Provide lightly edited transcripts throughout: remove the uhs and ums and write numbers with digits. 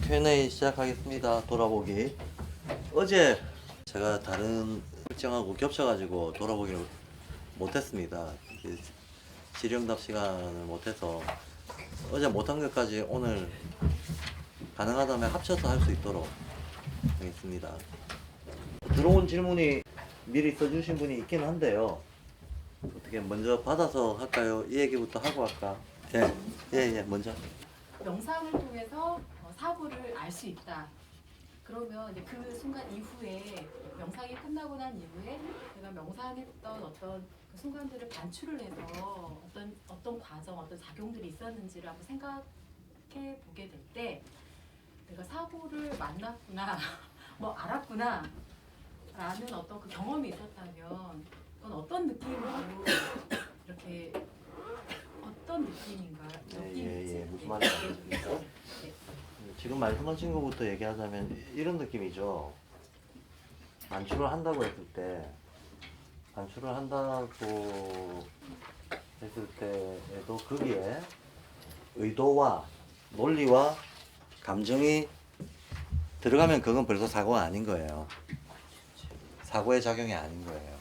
Q&A 시작하겠습니다. 돌아보기. 어제 제가 다른 일정하고 겹쳐가지고 돌아보기를 못했습니다. 질의응답 시간을 못해서 어제 못한 것까지 오늘 가능하다면 합쳐서 할 수 있도록 하겠습니다. 들어온 질문이 미리 써주신 분이 있긴 한데요. 어떻게 먼저 받아서 할까요? 이 얘기부터 하고 할까? 먼저. 명상을 통해서 사고를 알 수 있다. 그러면 이제 그 순간 이후에 명상이 끝나고 난 이후에 내가 명상했던 어떤 그 순간들을 반추를 해서 어떤 과정, 어떤 작용들이 있었는지를 한번 생각해 보게 될 때 내가 사고를 만났구나, 뭐 알았구나 라는 어떤 그 경험이 있었다면 그건 어떤 느낌으로 이렇게 어떤 느낌인가요? 무슨 말인지 알겠습니다. 지금 말씀하신 것부터 얘기하자면 이런 느낌이죠. 반출을 한다고 했을 때에도 거기에 의도와 논리와 감정이 들어가면 그건 벌써 사고가 아닌 거예요. 사고의 작용이 아닌 거예요.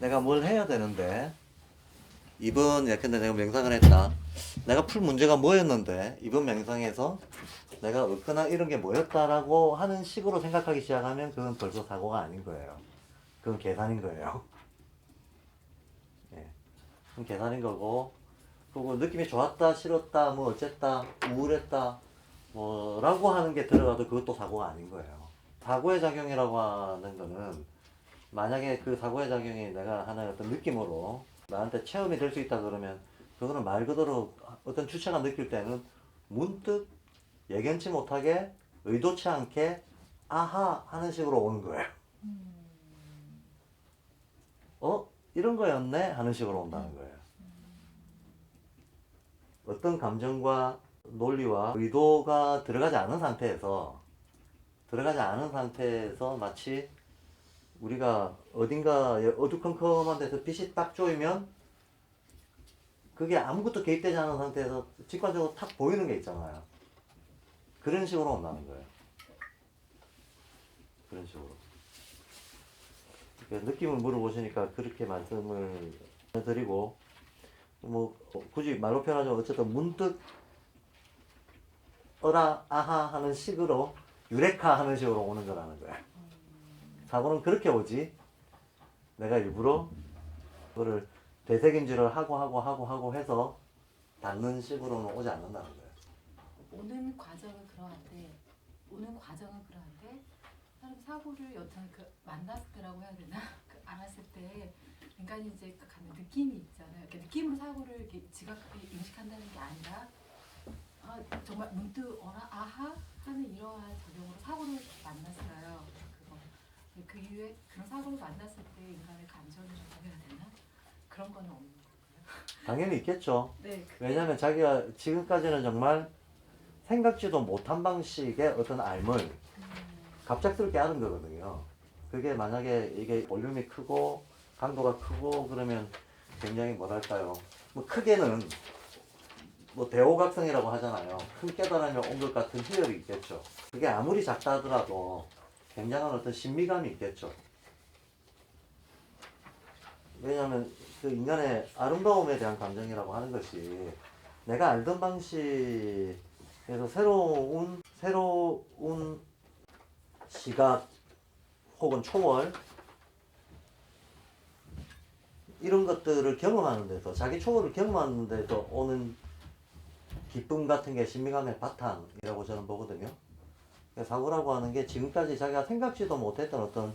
내가 뭘 해야 되는데 이번 예컨대 내가 명상을 했다. 내가 풀 문제가 뭐였는데 이번 명상에서 내가 얻거나 이런 게 뭐였다라고 하는 식으로 생각하기 시작하면 그건 벌써 사고가 아닌 거예요. 그건 계산인 거예요. 예. 그건 계산인 거고, 그리고 느낌이 좋았다, 싫었다, 뭐 어쨌다, 우울했다, 뭐라고 하는 게 들어가도 그것도 사고가 아닌 거예요. 사고의 작용이라고 하는 거는 만약에 그 사고의 작용이 내가 하나의 어떤 느낌으로 나한테 체험이 될 수 있다 그러면 그거는 말 그대로 어떤 주체가 느낄 때는 문득 예견치 못하게 의도치 않게 아하 하는 식으로 오는 거예요. 이런 거였네 하는 식으로 온다는 거예요. 어떤 감정과 논리와 의도가 들어가지 않은 상태에서 마치 우리가 어딘가에 어두컴컴한 데서 빛이 딱 조이면 그게 아무것도 개입되지 않은 상태에서 직관적으로 탁 보이는 게 있잖아요. 그런 식으로 온다는 거예요. 그런 식으로. 그러니까 느낌을 물어보시니까 그렇게 말씀을 드리고, 뭐 굳이 말로 표현하자면 어쨌든 문득 어라 아하 하는 식으로 유레카 하는 식으로 오는 거라는 거예요. 사고는 그렇게 오지 내가 일부러 그거를 되새김질을 하고 해서 닿는 식으로는 오지 않는다는 거예요. 오는 과정은 그러한데 사람 사고를 여튼 그 만났을 때라고 해야 되나 알았을 때 인간이 이제 갖는 느낌이 있잖아요. 그 느낌으로 사고를 이렇게 지각하게 인식한다는 게 아니라 정말 문득 어라 아하 하는 이러한 작용으로 사고를 만났어요. 그 이후에 그런 사고를 만났을 때 인간의 감정이라고 해야 되나 그런 거는 없는 거예요. 당연히 있겠죠. 네. 왜냐하면 자기가 지금까지는 정말 생각지도 못한 방식의 어떤 알을 갑작스럽게 아는 거거든요. 그게 만약에 이게 볼륨이 크고 강도가 크고 그러면 굉장히 뭐랄까요, 뭐 크게는 뭐 대오각성이라고 하잖아요. 큰 깨달음이 온 것 같은 희열이 있겠죠. 그게 아무리 작다 하더라도 굉장한 어떤 신비감이 있겠죠. 왜냐하면 그 인간의 아름다움에 대한 감정이라고 하는 것이 내가 알던 방식에서 새로운 시각 혹은 초월 이런 것들을 경험하는 데서 자기 초월을 경험하는 데서 오는 기쁨 같은 게 신비감의 바탕이라고 저는 보거든요. 사고라고 하는 게 지금까지 자기가 생각지도 못했던 어떤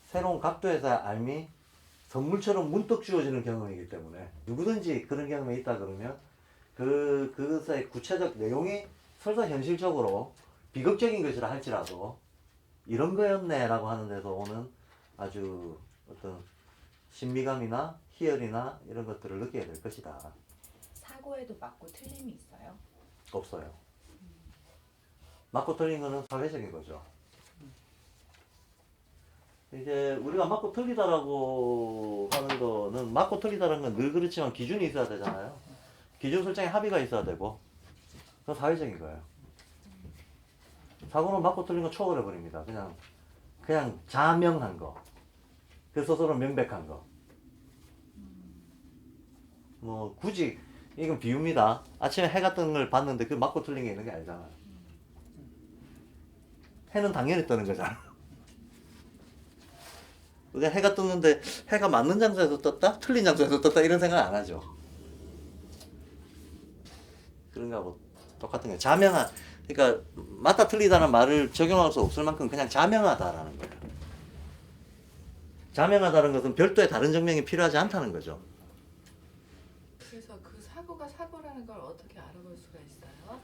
새로운 각도에서의 알미 선물처럼 문득 주어지는 경험이기 때문에 누구든지 그런 경험이 있다 그러면 그것의 구체적 내용이 설사 현실적으로 비극적인 것이라 할지라도 이런 거였네 라고 하는 데서 오는 아주 어떤 신비감이나 희열이나 이런 것들을 느끼게 될 것이다. 사고에도 맞고 틀림이 있어요? 없어요. 맞고 틀린 거는 사회적인 거죠. 이제 우리가 맞고 틀리다라고 하는 거는 맞고 틀리다라는 건 늘 그렇지만 기준이 있어야 되잖아요. 기준 설정에 합의가 있어야 되고 그건 사회적인 거예요. 사고는 맞고 틀린 건 초월해 버립니다. 그냥 자명한 거. 그 스스로 명백한 거. 뭐 굳이 이건 비유입니다. 아침에 해가 뜨는 걸 봤는데 그 맞고 틀린 게 있는 게 아니잖아요. 해는 당연히 뜨는 거잖아. 우리가 해가 떴는데 해가 맞는 장소에서 떴다? 틀린 장소에서 떴다? 이런 생각 안 하죠. 그런가 뭐 똑같은 거예요. 자명한, 그러니까 맞다 틀리다는 말을 적용할 수 없을 만큼 그냥 자명하다라는 거예요. 자명하다는 것은 별도의 다른 증명이 필요하지 않다는 거죠. 그래서 그 사고가 사고라는 걸 어떻게 알아볼 수가 있어요?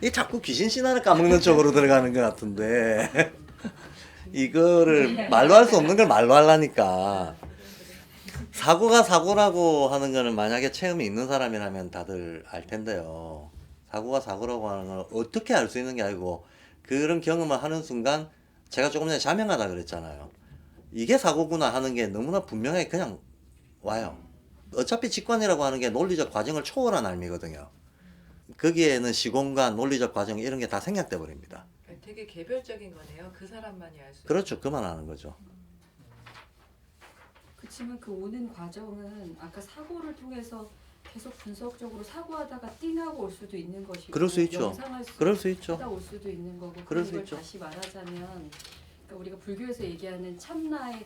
이 자꾸 귀신 신화를 까먹는 쪽으로 들어가는 것 같은데 이거를 말로 할 수 없는 걸 말로 하려니까. 사고가 사고라고 하는 거는 만약에 체험이 있는 사람이라면 다들 알 텐데요. 사고가 사고라고 하는 건 어떻게 알 수 있는 게 아니고 그런 경험을 하는 순간 제가 조금 전에 자명하다 그랬잖아요. 이게 사고구나 하는 게 너무나 분명하게 그냥 와요. 어차피 직관이라고 하는 게 논리적 과정을 초월한 알미거든요. 거기에는 시공간, 논리적 과정 이런 게 다 생략돼 버립니다. 되게 개별적인 거네요. 그 사람만이 알 수. 그렇죠. 그만하는 거죠. 그렇지만 그 오는 과정은 아까 사고를 통해서 계속 분석적으로 사고하다가 띵하고 올 수도 있는 것이고 그럴 수 있죠. 명상할 수 그럴 수 있죠. 하다 올 수도 있는 거고 그럴 수 그걸 있죠. 다시 말하자면 그러니까 우리가 불교에서 얘기하는 참나의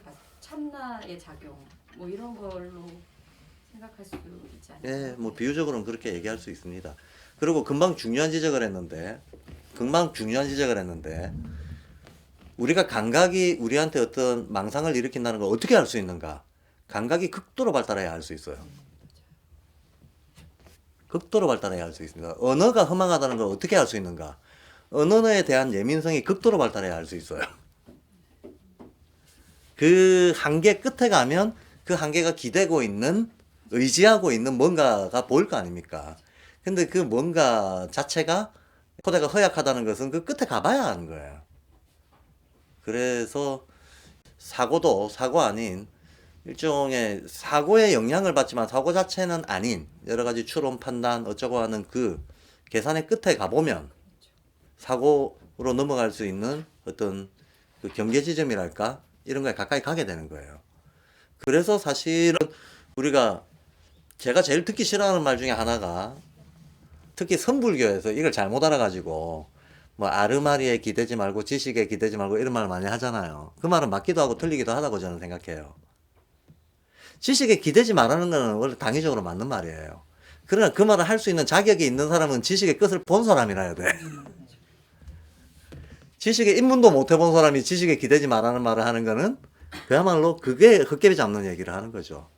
작용 뭐 이런 걸로 생각할 수 있지 않을까? 예, 뭐 비유적으로는 그렇게 얘기할 수 있습니다. 그리고 금방 중요한 지적을 했는데 우리가 감각이 우리한테 어떤 망상을 일으킨다는 걸 어떻게 알 수 있는가? 감각이 극도로 발달해야 알 수 있어요. 극도로 발달해야 알 수 있습니다. 언어가 허망하다는 걸 어떻게 알 수 있는가? 언어에 대한 예민성이 극도로 발달해야 알 수 있어요. 그 한계 끝에 가면 그 한계가 기대고 있는, 의지하고 있는 뭔가가 보일 거 아닙니까? 근데 그 뭔가 자체가 토대가 허약하다는 것은 그 끝에 가봐야 하는 거예요. 그래서 사고도 사고 아닌 일종의 사고의 영향을 받지만 사고 자체는 아닌 여러 가지 추론, 판단 어쩌고 하는 그 계산의 끝에 가보면 사고로 넘어갈 수 있는 어떤 그 경계 지점이랄까 이런 거에 가까이 가게 되는 거예요. 그래서 사실은 제가 제일 듣기 싫어하는 말 중에 하나가 특히 선불교에서 이걸 잘못 알아가지고 뭐 아르마리에 기대지 말고 지식에 기대지 말고 이런 말 많이 하잖아요. 그 말은 맞기도 하고 틀리기도 하다고 저는 생각해요. 지식에 기대지 말라는 거는 원래 당위적으로 맞는 말이에요. 그러나 그 말을 할 수 있는 자격이 있는 사람은 지식의 끝을 본 사람이라야 돼. 지식의 입문도 못 해본 사람이 지식에 기대지 말라는 말을 하는 거는 그야말로 그게 헛개비 잡는 얘기를 하는 거죠.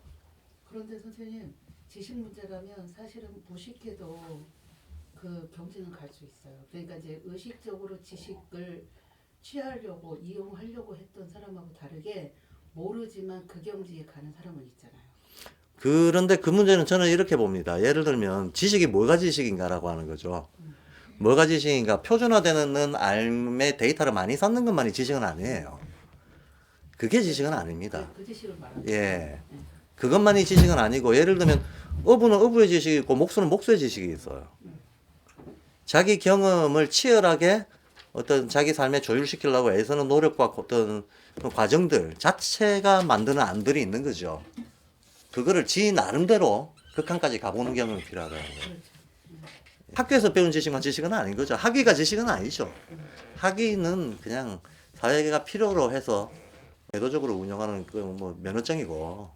그런데 선생님, 지식 문제라면 사실은 무식해도 그 경지는 갈 수 있어요. 그러니까 이제 의식적으로 지식을 취하려고 이용하려고 했던 사람하고 다르게 모르지만 그 경지에 가는 사람은 있잖아요. 그런데 그 문제는 저는 이렇게 봅니다. 예를 들면 지식이 뭐가 지식인가라고 하는 거죠. 뭐가 지식인가? 표준화되는 알의 데이터를 많이 쌓는 것만이 지식은 아니에요. 그게 지식은 아닙니다. 그 지식을 말하는 예. 그것만이 지식은 아니고 예를 들면 어부는 어부의 지식이 있고 목수는 목수의 지식이 있어요. 자기 경험을 치열하게 어떤 자기 삶에 조율시키려고 애쓰는 노력과 어떤 과정들 자체가 만드는 안들이 있는 거죠. 그거를 지 나름대로 극한까지 가보는 경험이 필요하다는 거예요. 학교에서 배운 지식만 지식은 아닌 거죠. 학위가 지식은 아니죠. 학위는 그냥 사회가 필요로 해서 의도적으로 운영하는 그 뭐 면허증이고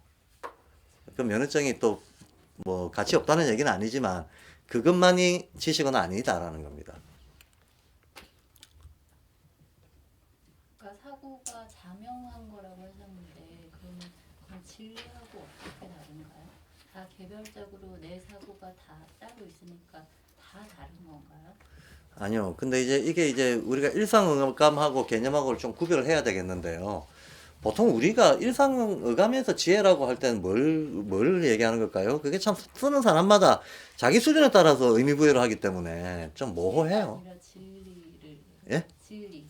그 면허증이 또 뭐 가치 없다는 얘기는 아니지만 그것만이 지식은 아니다라는 겁니다. 그러니까 사고가 자명한 거라고 하셨는데 그건 진리하고 어떻게 다른가요? 다 개별적으로 내 사고가 다 따로 있으니까 다 다른 건가요? 아니요. 근데 이게 우리가 일상의감하고 개념하고를 좀 구별을 해야 되겠는데요. 보통 우리가 일상의감에서 지혜라고 할 때는 뭘 얘기하는 걸까요? 그게 참 쓰는 사람마다 자기 수준에 따라서 의미 부여를 하기 때문에 좀 모호해요. 아니라 진리를. 예? 진리.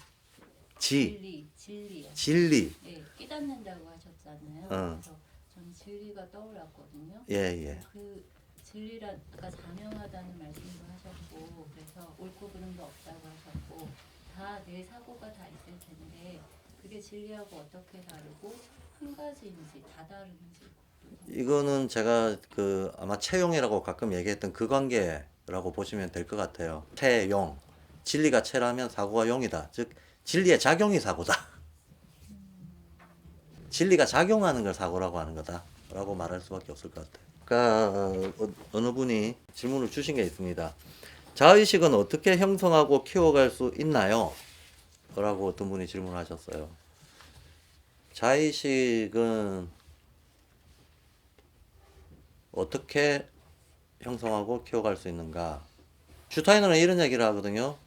진리요. 진리요. 예, 깨닫는다고 하셨잖아요. 어. 그래서 저는 진리가 떠올랐거든요. 예, 예. 그 진리라 아까 자명하다는 말씀도 하셨고 그래서 옳고 그름도 없다고 하셨고 다 내 사고가 다 있을 텐데 그게 진리하고 어떻게 다르고 한 가지인지 다 다른지 이거는 제가 그 아마 채용이라고 가끔 얘기했던 그 관계라고 보시면 될 것 같아요. 채용. 진리가 채라면 사고가 용이다. 즉 진리의 작용이 사고다. 진리가 작용하는 걸 사고라고 하는 거다라고 말할 수밖에 없을 것 같아요. 아까 어느 분이 질문을 주신 게 있습니다. 자의식은 어떻게 형성하고 키워갈 수 있나요? 라고 어떤 분이 질문하셨어요. 자의식은 어떻게 형성하고 키워갈 수 있는가? 슈타이너는 이런 얘기를 하거든요.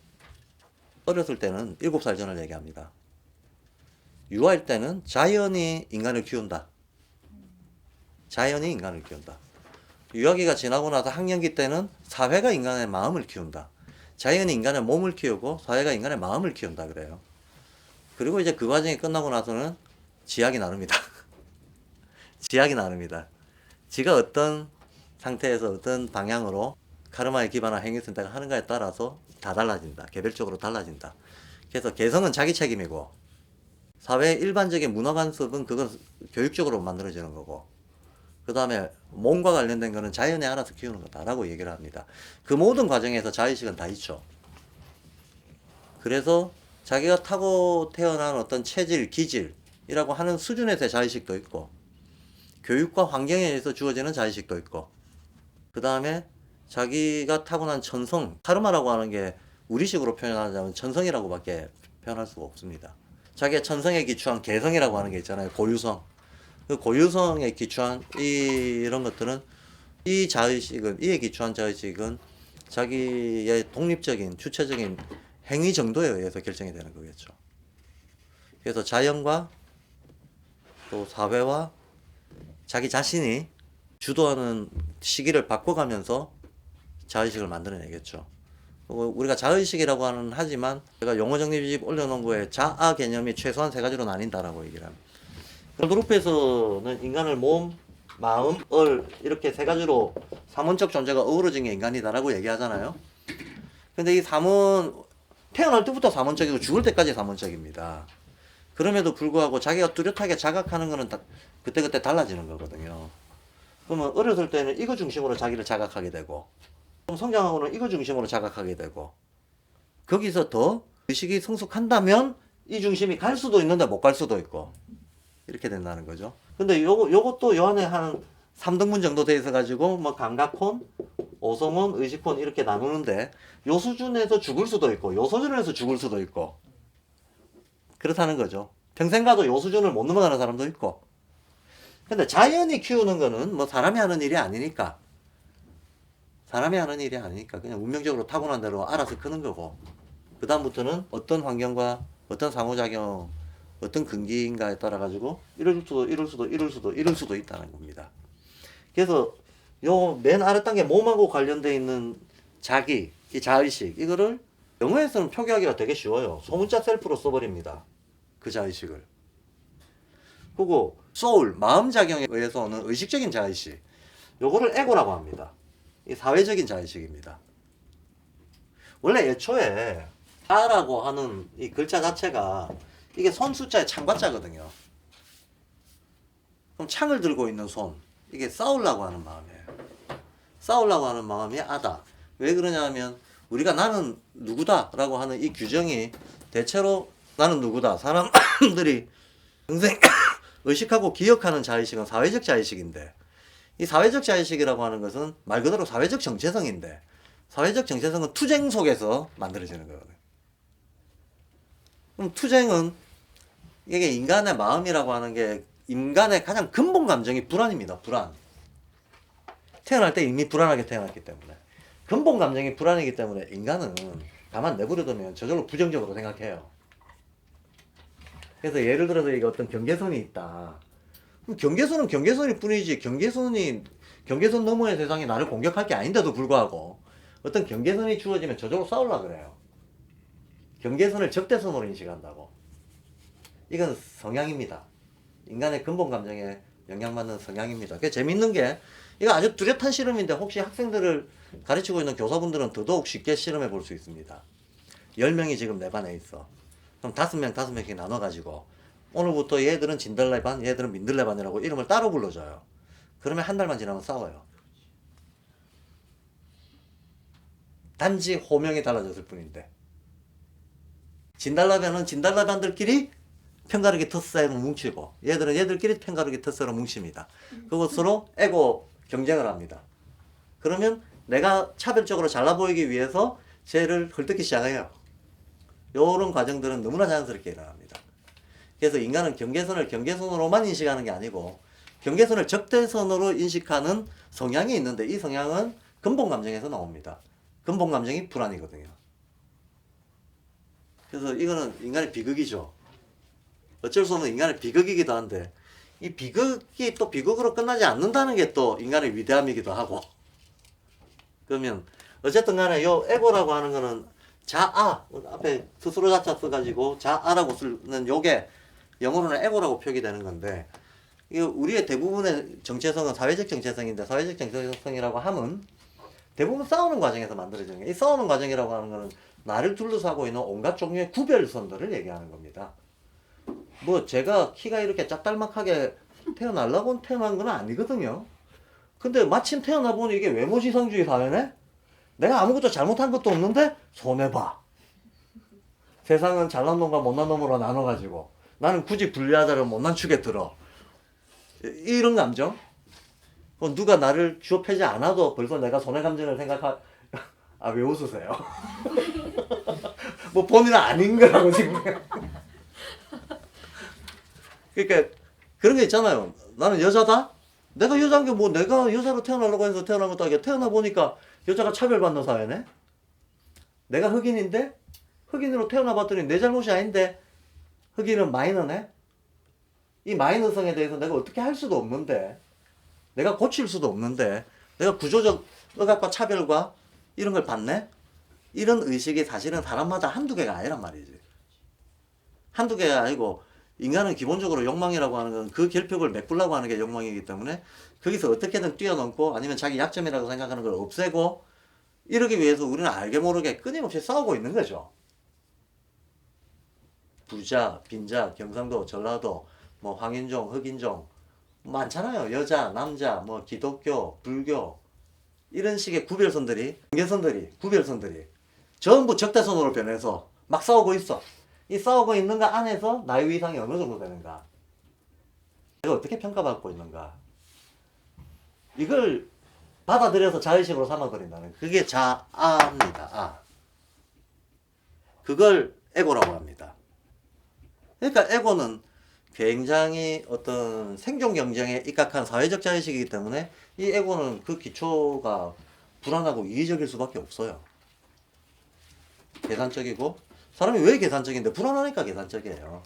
어렸을 때는 7살 전을 얘기합니다. 유아일 때는 자연이 인간을 키운다. 자연이 인간을 키운다. 유아기가 지나고 나서 학년기 때는 사회가 인간의 마음을 키운다. 자연이 인간의 몸을 키우고 사회가 인간의 마음을 키운다 그래요. 그리고 이제 그 과정이 끝나고 나서는 지학이 나눕니다. 지학이 나눕니다. 지가 어떤 상태에서 어떤 방향으로 카르마에 기반한 행위 선택을 하는가에 따라서 다 달라진다. 개별적으로 달라진다. 그래서 개성은 자기 책임이고 사회의 일반적인 문화 관습은 그건 교육적으로 만들어지는 거고 그 다음에 몸과 관련된 거는 자연이 알아서 키우는 거다라고 얘기를 합니다. 그 모든 과정에서 자의식은 다 있죠. 그래서 자기가 타고 태어난 어떤 체질, 기질이라고 하는 수준에서의 자의식도 있고 교육과 환경에 의해서 주어지는 자의식도 있고 그 다음에 자기가 타고난 천성, 카르마라고 하는 게 우리식으로 표현하자면 천성이라고밖에 표현할 수가 없습니다. 자기의 천성에 기초한 개성이라고 하는 게 있잖아요. 고유성. 그 고유성에 기초한 이런 것들은 이 자의식은 이에 기초한 자의식은 자기의 독립적인 주체적인 행위 정도에 의해서 결정이 되는 거겠죠. 그래서 자연과 또 사회와 자기 자신이 주도하는 시기를 바꿔가면서 자의식을 만들어내겠죠. 우리가 자의식이라고 하지만 제가 용어 정리집 올려놓은 거에 자아 개념이 최소한 3가지로 나뉜다라고 얘기를 합니다. 루프에서는 인간을 몸, 마음, 이렇게 3가지로 삼원적 존재가 어우러진 게 인간이다라고 얘기하잖아요. 근데 이 삼원 태어날 때부터 삼원적이고 죽을 때까지 삼원적입니다. 그럼에도 불구하고 자기가 뚜렷하게 자각하는 거는 그때그때 달라지는 거거든요. 그러면 어렸을 때는 이거 중심으로 자기를 자각하게 되고 좀 성장하고는 이거 중심으로 자각하게 되고 거기서 더 의식이 성숙한다면 이 중심이 갈 수도 있는데 못 갈 수도 있고 이렇게 된다는 거죠. 근데 요것도 요 안에 한 3등분 정도 돼 있어 가지고 뭐 감각혼, 오성혼, 의식혼 이렇게 나누는데 요 수준에서 죽을 수도 있고 요 수준에서 죽을 수도 있고 그렇다는 거죠. 평생 가도 요 수준을 못 넘어가는 사람도 있고. 근데 자연이 키우는 거는 뭐 사람이 하는 일이 아니니까 그냥 운명적으로 타고난 대로 알아서 크는 거고 그 다음부터는 어떤 환경과 어떤 상호작용 어떤 근기인가에 따라 가지고 이럴 수도 있다는 겁니다. 그래서 요 맨 아래 단계 몸하고 관련돼 있는 자기, 이 자의식 이거를 영어에서는 표기하기가 되게 쉬워요. 소문자 셀프로 써버립니다. 그 자의식을. 그리고 소울, 마음작용에 의해서 오는 의식적인 자의식 요거를 에고라고 합니다. 이 사회적인 자의식입니다. 원래 애초에 아라고 하는 이 글자 자체가 이게 손 숫자의 창과자거든요. 그럼 창을 들고 있는 손 이게 싸우려고 하는 마음이에요. 싸우려고 하는 마음이 아다. 왜 그러냐면 우리가 나는 누구다 라고 하는 이 규정이 대체로 나는 누구다 사람들이 평생 의식하고 기억하는 자의식은 사회적 자의식인데 이 사회적 자의식이라고 하는 것은 말 그대로 사회적 정체성인데 사회적 정체성은 투쟁 속에서 만들어지는 거거든요. 그럼 투쟁은 이게 인간의 마음이라고 하는 게 인간의 가장 근본 감정이 불안입니다. 불안. 태어날 때 이미 불안하게 태어났기 때문에 근본 감정이 불안이기 때문에 인간은 가만 내버려두면 저절로 부정적으로 생각해요. 그래서 예를 들어서 이게 어떤 경계선이 있다. 그럼 경계선은 경계선일 뿐이지 경계선 너머의 세상이 나를 공격할 게 아닌데도 불구하고 어떤 경계선이 주어지면 저절로 싸우려고 그래요. 경계선을 적대선으로 인식한다고. 이건 성향입니다. 인간의 근본 감정에 영향받는 성향입니다. 그게 재밌는 게 이거 아주 뚜렷한 실험인데 혹시 학생들을 가르치고 있는 교사분들은 더더욱 쉽게 실험해 볼 수 있습니다. 10명이 지금 내 반에 있어. 그럼 5명씩 나눠가지고 오늘부터 얘들은 진달래 반, 얘들은 민들레 반이라고 이름을 따로 불러줘요. 그러면 한 달만 지나면 싸워요. 단지 호명이 달라졌을 뿐인데. 진달래 반은 진달래 반들끼리 편가르기 텃세로 뭉치고 얘들은 얘들끼리 편가르기 텃세로 뭉칩니다. 그것으로 에고 경쟁을 합니다. 그러면 내가 차별적으로 잘나 보이기 위해서 쟤를 헐뜯기 시작해요. 이런 과정들은 너무나 자연스럽게 일어납니다. 그래서 인간은 경계선을 경계선으로만 인식하는 게 아니고 경계선을 적대선으로 인식하는 성향이 있는데 이 성향은 근본 감정에서 나옵니다. 근본 감정이 불안이거든요. 그래서 이거는 인간의 비극이죠. 어쩔 수 없는 인간의 비극이기도 한데 이 비극이 또 비극으로 끝나지 않는다는 게 또 인간의 위대함이기도 하고 그러면 어쨌든 간에 요 에고라고 하는 거는 자아 앞에 스스로 자차 써가지고 자아라고 쓰는 요게 영어로는 에고라고 표기되는 건데 이거 우리의 대부분의 정체성은 사회적 정체성인데 사회적 정체성이라고 하면 대부분 싸우는 과정에서 만들어지는 거예요. 이 싸우는 과정이라고 하는 거는 나를 둘러싸고 있는 온갖 종류의 구별선들을 얘기하는 겁니다. 뭐 제가 키가 이렇게 짝달막하게 태어나려고 태어난 건 아니거든요. 근데 마침 태어나 보니 이게 외모지상주의 사회네? 내가 아무것도 잘못한 것도 없는데 손해봐. 세상은 잘난 놈과 못난 놈으로 나눠가지고 나는 굳이 분리하자를 못난 축에 들어. 이런 감정? 누가 나를 주업하지 않아도 벌써 내가 손해감정을 아, 왜 웃으세요? 뭐 본인은 아닌 거라고 지금. 그러니까 그런 게 있잖아요. 나는 여자다? 내가 여자인 게 뭐 내가 여자로 태어나려고 해서 태어난 것도 아니고 태어나 보니까 여자가 차별받는 사회네? 내가 흑인인데 흑인으로 태어나 봤더니 내 잘못이 아닌데 흑인은 마이너네? 이 마이너성에 대해서 내가 어떻게 할 수도 없는데 내가 고칠 수도 없는데 내가 구조적 억압과 차별과 이런 걸 받네? 이런 의식이 사실은 사람마다 한두 개가 아니란 말이지. 한두 개가 아니고 인간은 기본적으로 욕망이라고 하는 건 그 결핍을 메꾸려고 하는 게 욕망이기 때문에 거기서 어떻게든 뛰어넘고 아니면 자기 약점이라고 생각하는 걸 없애고 이러기 위해서 우리는 알게 모르게 끊임없이 싸우고 있는 거죠. 부자, 빈자, 경상도, 전라도, 뭐 황인종, 흑인종 많잖아요. 여자, 남자, 뭐 기독교, 불교 이런 식의 구별선들이, 경계선들이, 구별선들이 전부 적대선으로 변해서 막 싸우고 있어. 이 싸우고 있는 거 안에서 나의 위상이 어느 정도 되는가? 내가 어떻게 평가받고 있는가? 이걸 받아들여서 자의식으로 삼아버린다는 그게 자아입니다. 아. 그걸 에고라고 합니다. 그러니까 에고는 굉장히 어떤 생존 경쟁에 입각한 사회적 자의식이기 때문에 이 에고는 그 기초가 불안하고 이기적일 수밖에 없어요. 계산적이고 사람이 왜 계산적인데 불안하니까 계산적이에요.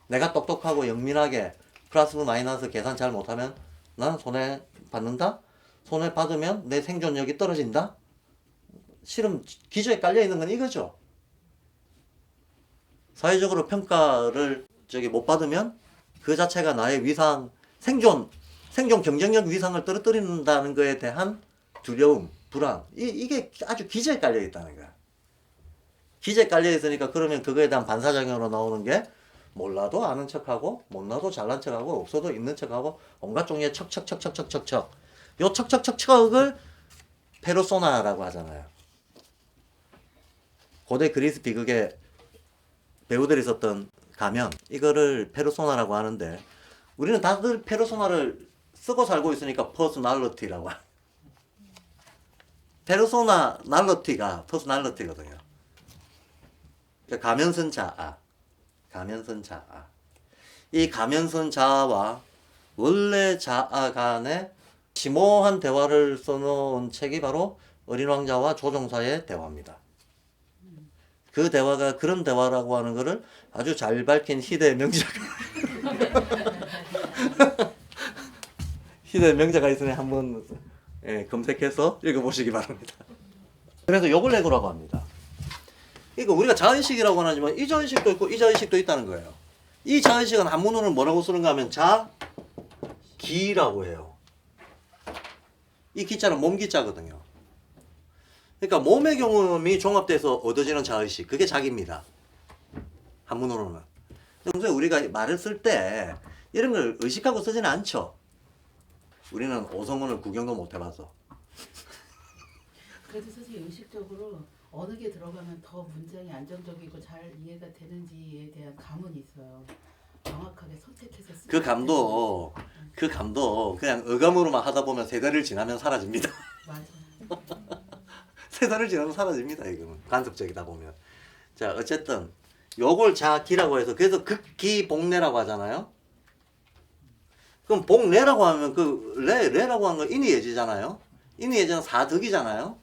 내가 똑똑하고 영민하게 플러스 마이너스 계산 잘 못하면 나는 손해 받는다? 손해 받으면 내 생존력이 떨어진다? 실험 기저에 깔려 있는 건 이거죠. 사회적으로 평가를 못 받으면 그 자체가 나의 위상, 생존 경쟁력 위상을 떨어뜨린다는 거에 대한 두려움, 불안. 이게 아주 기저에 깔려 있다는 거야. 기저에 깔려 있으니까 그러면 그거에 대한 반사작용으로 나오는 게 몰라도 아는 척하고 못나도 잘난 척하고 없어도 있는 척하고 온갖 종류의 척척척척척척척 요 척척척척을 페르소나라고 하잖아요. 고대 그리스 비극의 배우들이 썼던 가면 이거를 페르소나라고 하는데 우리는 다들 페르소나를 쓰고 살고 있으니까 퍼스널리티라고 페르소나 날러티가 퍼스널리티거든요. 그러니까 가면선 자아. 이 가면선 자아와 원래 자아 간의 심오한 대화를 써놓은 책이 바로 어린 왕자와 조종사의 대화입니다. 그 대화가 그런 대화라고 하는 것을 아주 잘 밝힌 희대의 명작가 희대의 명작가 있으니 한번 검색해서 읽어보시기 바랍니다. 그래서 요걸 에고라고 합니다. 그러니까 우리가 자의식이라고 하지만 이 자의식도 있고 이 자의식도 있다는 거예요. 이 자의식은 한문어를 뭐라고 쓰는가 하면 자기라고 해요. 이 기자는 몸 기자거든요. 그러니까 몸의 경험이 종합돼서 얻어지는 자의식, 그게 자기입니다. 한문으로는. 평소에 우리가 말을 쓸 때 이런 걸 의식하고 쓰지는 않죠. 우리는 오성훈을 구경도 못 해봐서. 그래도 사실 의식적으로 어느 게 들어가면 더 문장이 안정적이고 잘 이해가 되는지에 대한 감은 있어요. 정확하게 선택해서 쓰는 그 감도 그냥 어감으로만 하다 보면 세대를 지나면 사라집니다. 맞아요. 세대를 지나면 사라집니다. 이거는 간섭적이다 보면. 자, 어쨌든 요걸 자기라고 해서 그래서 극기복례라고 하잖아요. 그럼 복례라고 하면 그 레라고 하는 건 인의예지잖아요. 인의예지는 사덕이잖아요.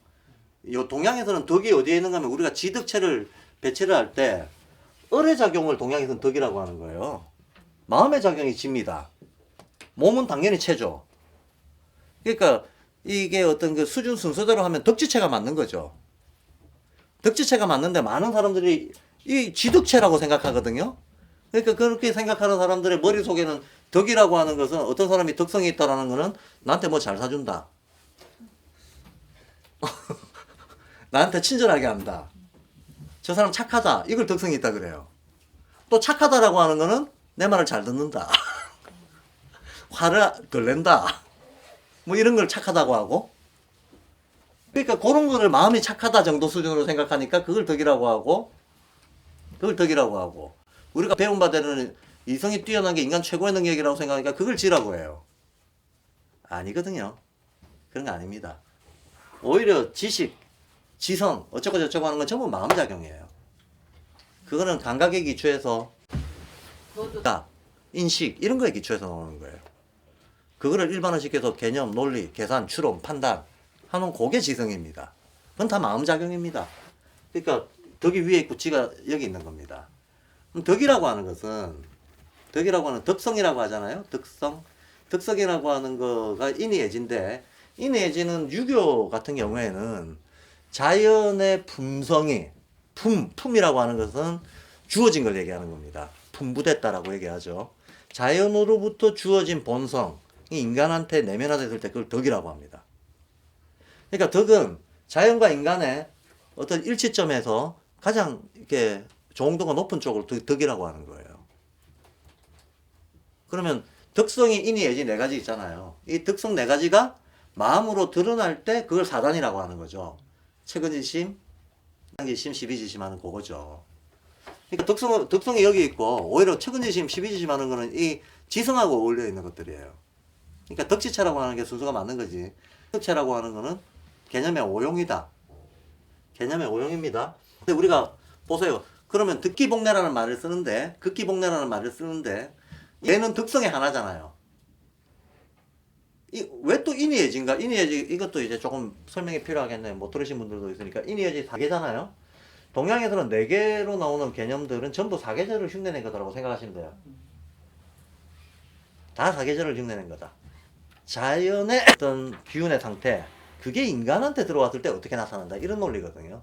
요 동양에서는 덕이 어디에 있는가 하면 우리가 지덕체를 배치를 할 때 을의 작용을 동양에서는 덕이라고 하는 거예요. 마음의 작용이 지입니다. 몸은 당연히 체죠. 그러니까 이게 어떤 그 수준 순서대로 하면 덕지체가 맞는 거죠. 덕지체가 맞는데 많은 사람들이 이 지덕체라고 생각하거든요. 그러니까 그렇게 생각하는 사람들의 머릿속에는 덕이라고 하는 것은 어떤 사람이 덕성이 있다라는 것은 나한테 뭐 잘 사준다. 나한테 친절하게 한다. 저 사람 착하다. 이걸 덕성이 있다 그래요. 또 착하다라고 하는 거는 내 말을 잘 듣는다. 화를 덜 낸다. 뭐 이런 걸 착하다고 하고. 그러니까 그런 거를 마음이 착하다 정도 수준으로 생각하니까 그걸 덕이라고 하고. 우리가 배운 바대로는 이성이 뛰어난 게 인간 최고의 능력이라고 생각하니까 그걸 지라고 해요. 아니거든요. 그런 거 아닙니다. 오히려 지식, 지성, 어쩌고 저쩌고 하는 건 전부 마음작용이에요. 그거는 감각의 기초에서 인식 이런 거에 기초해서 나오는 거예요. 그거를 일반화시켜서 개념, 논리, 계산, 추론, 판단 하는 그게 지성입니다. 그건 다 마음작용입니다. 그러니까 덕이 위에 있고 지가 여기 있는 겁니다. 그럼 덕이라고 하는 것은 덕성이라고 하잖아요. 덕성이라고 하는 거가 인의예지인데 인의예지는 유교 같은 경우에는 자연의 품성이 품이라고 하는 것은 주어진 걸 얘기하는 겁니다. 품부됐다라고 얘기하죠. 자연으로부터 주어진 본성이 인간한테 내면화됐을 때 그걸 덕이라고 합니다. 그러니까 덕은 자연과 인간의 어떤 일치점에서 가장 이렇게 정도가 높은 쪽을 덕이라고 하는 거예요. 그러면 덕성이 인의예지 네 가지 있잖아요. 이 덕성 네 가지가 마음으로 드러날 때 그걸 사단이라고 하는 거죠. 최근지심, 지심, 십이지심 하는 그거죠. 그러니까 덕성이 여기 있고 오히려 최근지심, 십이지심 하는 거는 이 지성하고 어울려 있는 것들이에요. 그러니까 덕지체라고 하는 게 순서가 맞는 거지. 덕체라고 하는 거는 개념의 오용이다. 개념의 오용입니다. 근데 우리가 보세요. 그러면 극기복례라는 말을 쓰는데 얘는 덕성의 하나잖아요. 왜 또 인의예지인가? 인의예지 이것도 이제 조금 설명이 필요하겠네요. 못 들으신 분들도 있으니까 인의예지 4개잖아요. 동양에서는 4개로 나오는 개념들은 전부 4계절을 흉내낸 거다라고 생각하시면 돼요. 다 4계절을 흉내낸 거다. 자연의 어떤 기운의 상태, 그게 인간한테 들어왔을 때 어떻게 나타난다 이런 논리거든요.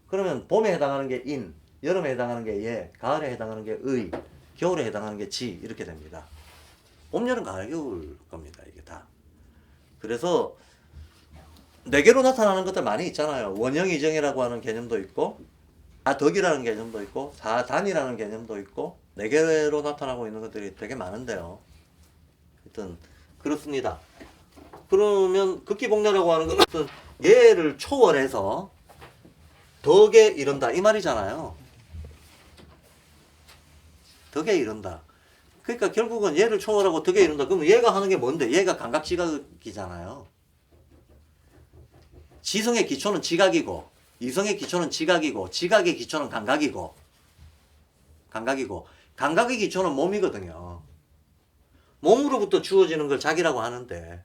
그러면 봄에 해당하는 게 인, 여름에 해당하는 게 예, 가을에 해당하는 게 의, 겨울에 해당하는 게 지 이렇게 됩니다. 봄, 여름, 가을, 겨울 겁니다. 이게 다. 그래서 4개로 나타나는 것들 많이 있잖아요. 원형이정이라고 하는 개념도 있고 덕이라는 개념도 있고 사단이라는 개념도 있고 4개로 나타나고 있는 것들이 되게 많은데요. 하여튼 그렇습니다. 그러면 극기복례라고 하는 것은 예를 초월해서 덕에 이른다 이 말이잖아요. 덕에 이른다. 그러니까 결국은 얘를 초월하고 덕에 이른다. 그러면 얘가 하는 게 뭔데? 얘가 감각지각이잖아요. 지성의 기초는 지각이고 이성의 기초는 지각이고 지각의 기초는 감각이고 감각의 기초는 몸이거든요. 몸으로부터 주어지는 걸 자기라고 하는데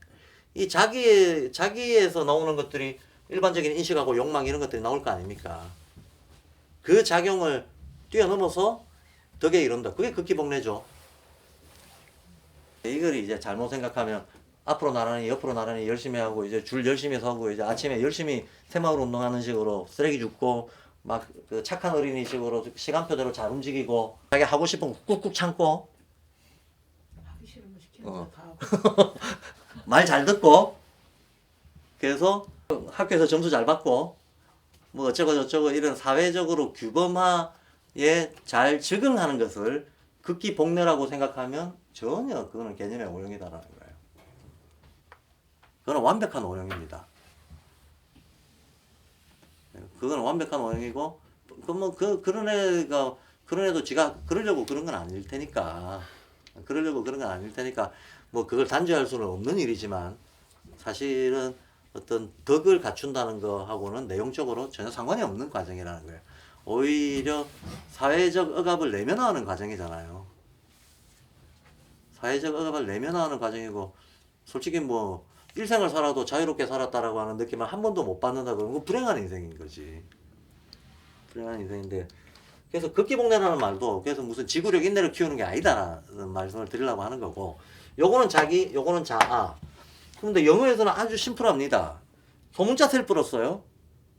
이 자기에서 나오는 것들이 일반적인 인식하고 욕망 이런 것들이 나올 거 아닙니까? 그 작용을 뛰어넘어서 덕에 이른다. 그게 극기복례죠. 이걸 이제 잘못 생각하면 앞으로 나란히 옆으로 나란히 열심히 하고 이제 줄 열심히 서고 이제 아침에 열심히 새마을 운동하는 식으로 쓰레기 줍고 막 그 착한 어린이 식으로 시간표대로 잘 움직이고 자기 하고 싶은 거 꾹꾹 참고 하기 싫은 거 시키는 거 다 하고. 말 잘 듣고 그래서 학교에서 점수 잘 받고 뭐 어쩌고 저쩌고 이런 사회적으로 규범화에 잘 적응하는 것을 극기 복례라고 생각하면 전혀 그거는 개념의 오용이다라는 거예요. 그거는 완벽한 오용입니다. 그거는 완벽한 오용이고 그런 애도 지가 그러려고 그런 건 아닐 테니까 뭐 그걸 단죄할 수는 없는 일이지만 사실은 어떤 덕을 갖춘다는 거하고는 내용적으로 전혀 상관이 없는 과정이라는 거예요. 오히려 사회적 억압을 내면화하는 과정이잖아요. 사회적 억압을 내면화하는 과정이고 솔직히 뭐 일생을 살아도 자유롭게 살았다라고 하는 느낌을 한 번도 못 받는다 그러면 그건 불행한 인생인 거지. 불행한 인생인데 그래서 극기복례라는 말도 그래서 무슨 지구력 인내를 키우는 게 아니다라는 말씀을 드리려고 하는 거고 요거는 자기, 요거는 자아. 근데 영어에서는 아주 심플합니다. 소문자 셀프로 써요.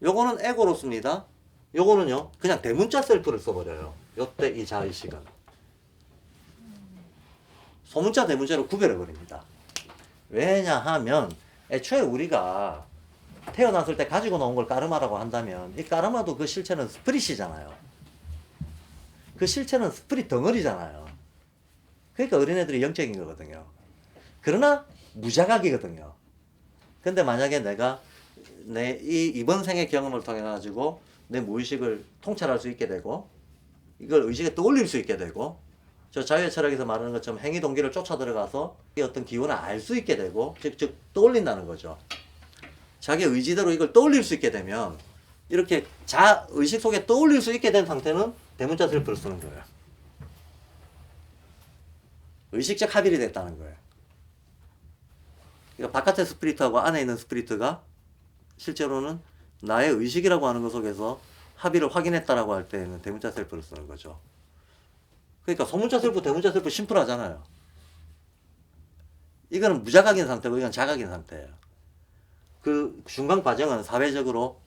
요거는 에고로 씁니다. 요거는요 그냥 대문자 셀프를 써버려요. 요때 이 자의식은 소문자 대문자로 구별해버립니다. 왜냐하면 애초에 우리가 태어났을 때 가지고 나온 걸 까르마라고 한다면 이 까르마도 그 실체는 스프릿이잖아요. 그 실체는 스프릿 덩어리잖아요. 그러니까 어린애들이 영적인 거거든요. 그러나 무자각이거든요. 근데 만약에 내가 이번 생의 경험을 통해 가지고 내 무의식을 통찰할 수 있게 되고 이걸 의식에 떠올릴 수 있게 되고 저 자유의 철학에서 말하는 것처럼 행위 동기를 쫓아 들어가서 어떤 기원을 알 수 있게 되고 즉 떠올린다는 거죠. 자기 의지대로 이걸 떠올릴 수 있게 되면 이렇게 의식 속에 떠올릴 수 있게 된 상태는 대문자 셀프를 쓰는 거예요. 의식적 합일이 됐다는 거예요. 그러니까 바깥의 스피리트하고 안에 있는 스피리트가 실제로는 나의 의식이라고 하는 것 속에서 합의를 확인했다라고 할 때는 대문자 셀프를 쓰는 거죠. 그러니까 소문자 셀프, 대문자 셀프 심플하잖아요. 이거는 무자각인 상태고 이건 자각인 상태예요. 그 중간 과정은 사회적으로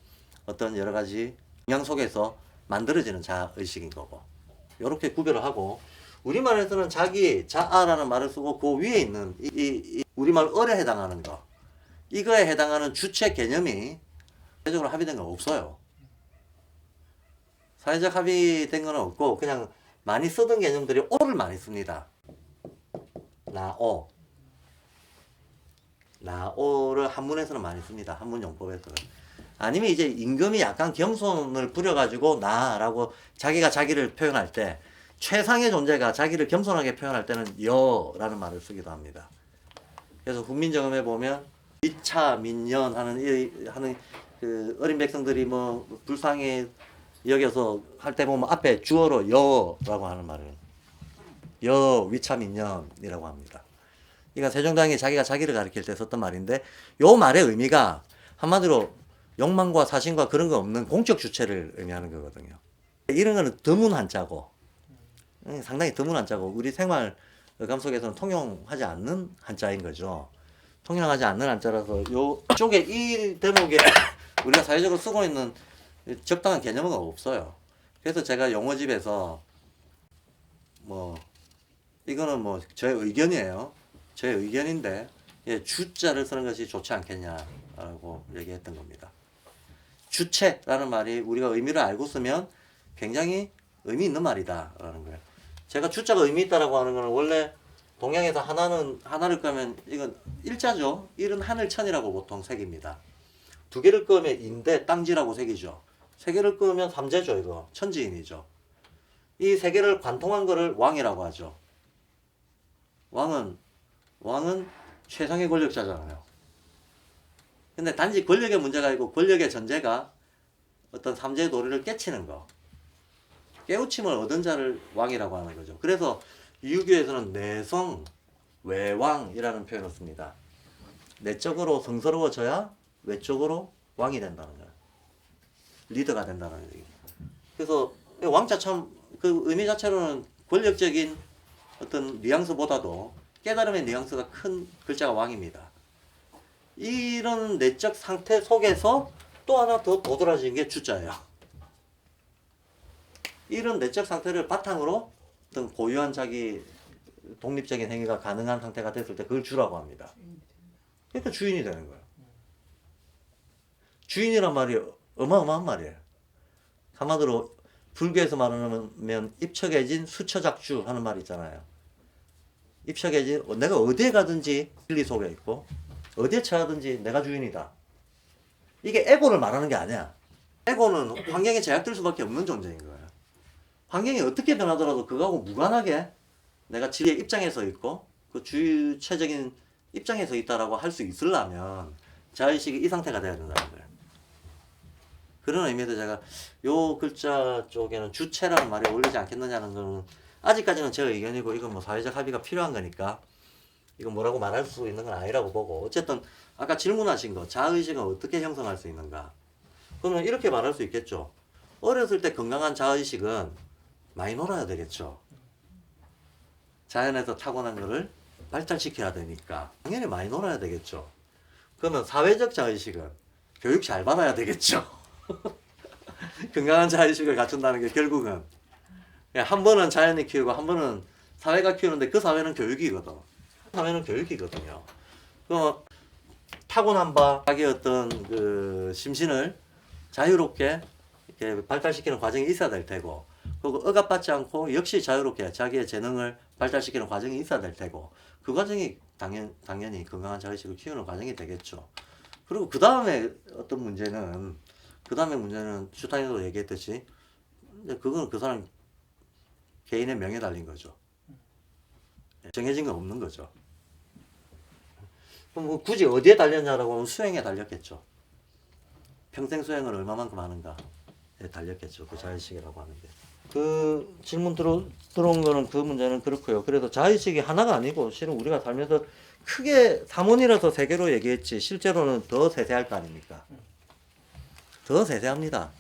어떤 여러 가지 영향 속에서 만들어지는 자의식인 거고 이렇게 구별을 하고 우리말에서는 자기, 자아라는 말을 쓰고 그 위에 있는 이 우리말 을에 해당하는 거 이거에 해당하는 주체 개념이 사회적으로 합의된 건 없어요. 사회적 합의된 건 없고 그냥 많이 쓰던 개념들이 오를 많이 씁니다. 나오를 한문에서는 많이 씁니다. 한문 용법에서는. 아니면 이제 임금이 약간 겸손을 부려가지고 나라고 자기가 자기를 표현할 때 최상의 존재가 자기를 겸손하게 표현할 때는 여라는 말을 쓰기도 합니다. 그래서 훈민정음에 보면 위차민연 하는 그 어린 백성들이 뭐 불쌍히 여기서 할 때 보면 앞에 주어로 여라고 하는 말을 위차민연이라고 합니다. 그러니까 세종대왕이 자기가 자기를 가리킬 때 썼던 말인데 요 말의 의미가 한마디로 욕망과 사심과 그런 거 없는 공적 주체를 의미하는 거거든요. 이런 거는 드문 한자고 상당히 드문 한자고 우리 생활감 속에서는 통용하지 않는 한자인 거죠. 통용하지 않는 한자라서 요쪽에 이 대목에 우리가 사회적으로 쓰고 있는 적당한 개념은 없어요. 그래서 제가 용어집에서 뭐 이거는 뭐 저의 의견이에요. 제 의견인데 주자를 쓰는 것이 좋지 않겠냐라고 얘기했던 겁니다. 주체라는 말이 우리가 의미를 알고 쓰면 굉장히 의미 있는 말이다라는 거예요. 제가 주자가 의미 있다라고 하는 거는 원래 동양에서 하나를 끄면 이건 일자죠. 일은 하늘천이라고 보통 색입니다. 두 개를 끄면 인대, 땅지라고 색이죠. 세 개를 끄면 삼재죠. 이거 천지인이죠. 이 세 개를 관통한 거를 왕이라고 하죠. 왕은 최상의 권력자잖아요. 근데 단지 권력의 문제가 아니고 권력의 전제가 어떤 삼재의 도리를 깨치는 거. 깨우침을 얻은 자를 왕이라고 하는 거죠. 그래서 유교에서는 내성, 외왕이라는 표현을 씁니다. 내적으로 성스러워져야 외적으로 왕이 된다는 거예요. 리더가 된다는 얘기. 그래서 왕자 참 그 의미 자체로는 권력적인 어떤 뉘앙스보다도 깨달음의 뉘앙스가 큰 글자가 왕입니다. 이런 내적 상태 속에서 또 하나 더 도드라진 게 주자예요. 이런 내적 상태를 바탕으로 어떤 고유한 자기 독립적인 행위가 가능한 상태가 됐을 때 그걸 주라고 합니다. 그러니까 주인이 되는 거예요. 주인이란 말이 어마어마한 말이에요. 한마디로 불교에서 말하면 입척해진 수처작주 하는 말이 있잖아요. 입척해진 내가 어디에 가든지 진리 속에 있고 어디에 처하든지 내가 주인이다. 이게 에고를 말하는 게 아니야. 에고는 환경에 제약될 수밖에 없는 존재인 거예요. 환경이 어떻게 변하더라도 그거하고 무관하게 내가 진리의 입장에 서 있고 그 주체적인 입장에 서 있다라고 할 수 있으려면 자의식이 이 상태가 돼야 된다는 거예요. 그런 의미에서 제가 요 글자 쪽에는 주체라는 말이 어울리지 않겠느냐는 거는 아직까지는 제 의견이고 이건 뭐 사회적 합의가 필요한 거니까 이건 뭐라고 말할 수 있는 건 아니라고 보고 어쨌든 아까 질문하신 거 자의식은 어떻게 형성할 수 있는가 그러면 이렇게 말할 수 있겠죠. 어렸을 때 건강한 자의식은 많이 놀아야 되겠죠. 자연에서 타고난 거를 발달시켜야 되니까 당연히 많이 놀아야 되겠죠. 그러면 사회적 자의식은 교육 잘 받아야 되겠죠. 건강한 자의식을 갖춘다는 게 결국은 한 번은 자연이 키우고 한 번은 사회가 키우는데 그 사회는 교육이거든. 사회는 교육이거든요. 그럼 타고난 바 자기 어떤 그 심신을 자유롭게 이렇게 발달시키는 과정이 있어야 될 테고 그리고 억압받지 않고 역시 자유롭게 자기의 재능을 발달시키는 과정이 있어야 될 테고 그 과정이 당연히 건강한 자의식을 키우는 과정이 되겠죠. 그리고 그 다음에 어떤 문제는 슈타인도 얘기했듯이 그거는 그 사람 개인의 명예에 달린 거죠. 정해진 건 없는 거죠. 그럼 뭐 굳이 어디에 달렸냐라고 하면 수행에 달렸겠죠. 평생 수행을 얼마만큼 하는가에 달렸겠죠. 그 자의식이라고 하는 게. 그 질문 들어온 거는 그 문제는 그렇고요. 그래도 자의식이 하나가 아니고 실은 우리가 살면서 크게 3원이라서 3개로 얘기했지 실제로는 더 세세할 거 아닙니까? 더 세세합니다.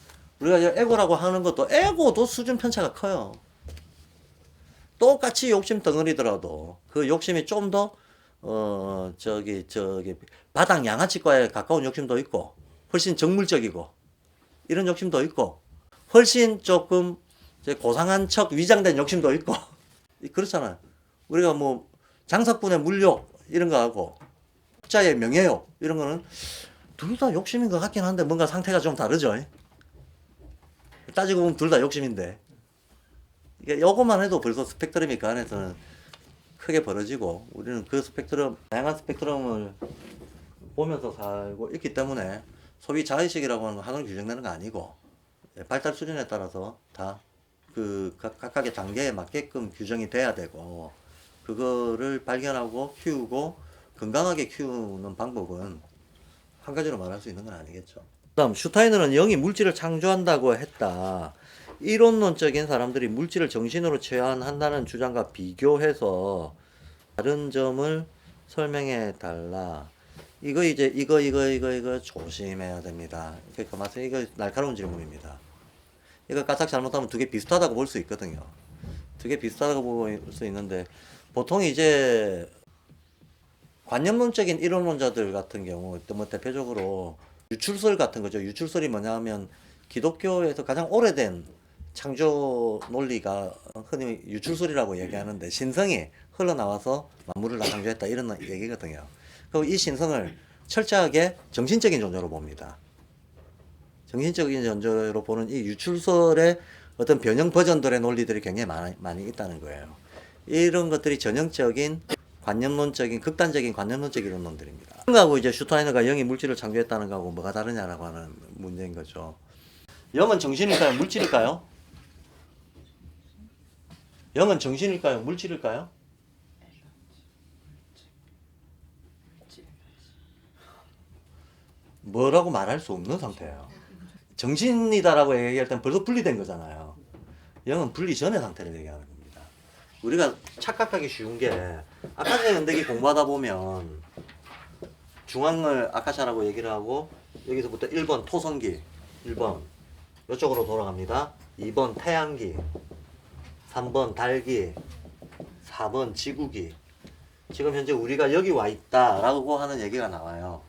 우리가 에고라고 하는 것도 에고도 수준 편차가 커요. 똑같이 욕심 덩어리더라도 그 욕심이 좀 더 저기 바닥 양아치과에 가까운 욕심도 있고 훨씬 정물적이고 이런 욕심도 있고 훨씬 조금 고상한 척 위장된 욕심도 있고 그렇잖아요. 우리가 뭐 장사꾼의 물욕 이런 거 하고 학자의 명예욕 이런 거는 둘 다 욕심인 것 같긴 한데 뭔가 상태가 좀 다르죠. 따지고 보면 둘 다 욕심인데 이게 요것만 해도 벌써 스펙트럼이 그 안에서는 크게 벌어지고 우리는 그 스펙트럼 다양한 스펙트럼을 보면서 살고 있기 때문에 소위 자의식이라고 하는 건 하나로 규정되는 거 아니고 발달 수준에 따라서 다 그 각각의 단계에 맞게끔 규정이 돼야 되고 그거를 발견하고 키우고 건강하게 키우는 방법은 한 가지로 말할 수 있는 건 아니겠죠. 그다음 슈타이너는 영이 물질을 창조한다고 했다. 이론론적인 사람들이 물질을 정신으로 체화한다는 주장과 비교해서 다른 점을 설명해 달라. 이거 조심해야 됩니다. 그러니까 맞아요. 이거 날카로운 질문입니다. 이거 까딱 잘못하면 두 개 비슷하다고 볼 수 있거든요. 두 개 비슷하다고 볼 수 있는데 보통 이제 관념론적인 이론론자들 같은 경우 뭐 대표적으로 유출설 같은 거죠. 유출설이 뭐냐 하면 기독교에서 가장 오래된 창조 논리가 흔히 유출설이라고 얘기하는데 신성이 흘러나와서 만물을 다 창조했다 이런 얘기거든요. 그리고 이 신성을 철저하게 정신적인 존재로 봅니다. 정신적인 존재로 보는 이 유출설의 어떤 변형 버전들의 논리들이 굉장히 많이 있다는 거예요. 이런 것들이 전형적인 관념론적인 극단적인 관념론적 이론론들입니다. 그거하고 이제 슈타이너가 영이 물질을 창조했다는 거하고 뭐가 다르냐라고 하는 문제인 거죠. 영은 정신일까요? 물질일까요? 영은 정신일까요? 물질일까요? 뭐라고 말할 수 없는 상태예요. 정신이다라고 얘기할 땐 벌써 분리된 거잖아요. 영은 분리 전의 상태를 얘기하는 겁니다. 우리가 착각하기 쉬운 게 아카샤 연대기 공부하다 보면 중앙을 아카샤라고 얘기를 하고 여기서부터 1번 토성기 1번 이쪽으로 돌아갑니다. 2번 태양기 3번 달기 4번 지구기 지금 현재 우리가 여기 와 있다라고 하는 얘기가 나와요.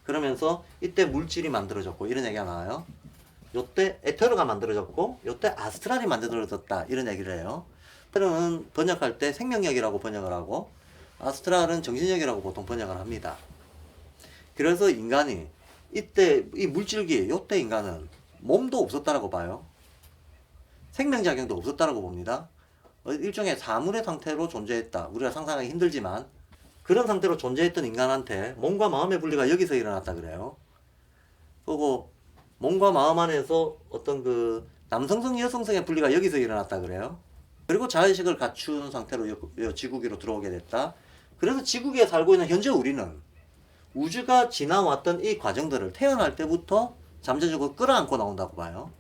그러면서 이때 물질이 만들어졌고 이런 얘기가 나와요. 요때 에테르가 만들어졌고 요때 아스트랄이 만들어졌다 이런 얘기를 해요. 에테르는 번역할 때 생명력이라고 번역을 하고 아스트랄은 정신력이라고 보통 번역을 합니다. 그래서 인간이 이때 이 물질기 요때 인간은 몸도 없었다라고 봐요. 생명작용도 없었다라고 봅니다. 일종의 사물의 상태로 존재했다. 우리가 상상하기 힘들지만 그런 상태로 존재했던 인간한테 몸과 마음의 분리가 여기서 일어났다 그래요. 그리고 몸과 마음 안에서 어떤 그 남성성 여성성의 분리가 여기서 일어났다 그래요. 그리고 자의식을 갖춘 상태로 지구기로 들어오게 됐다. 그래서 지구기에 살고 있는 현재 우리는 우주가 지나왔던 이 과정들을 태어날 때부터 잠재적으로 끌어안고 나온다고 봐요.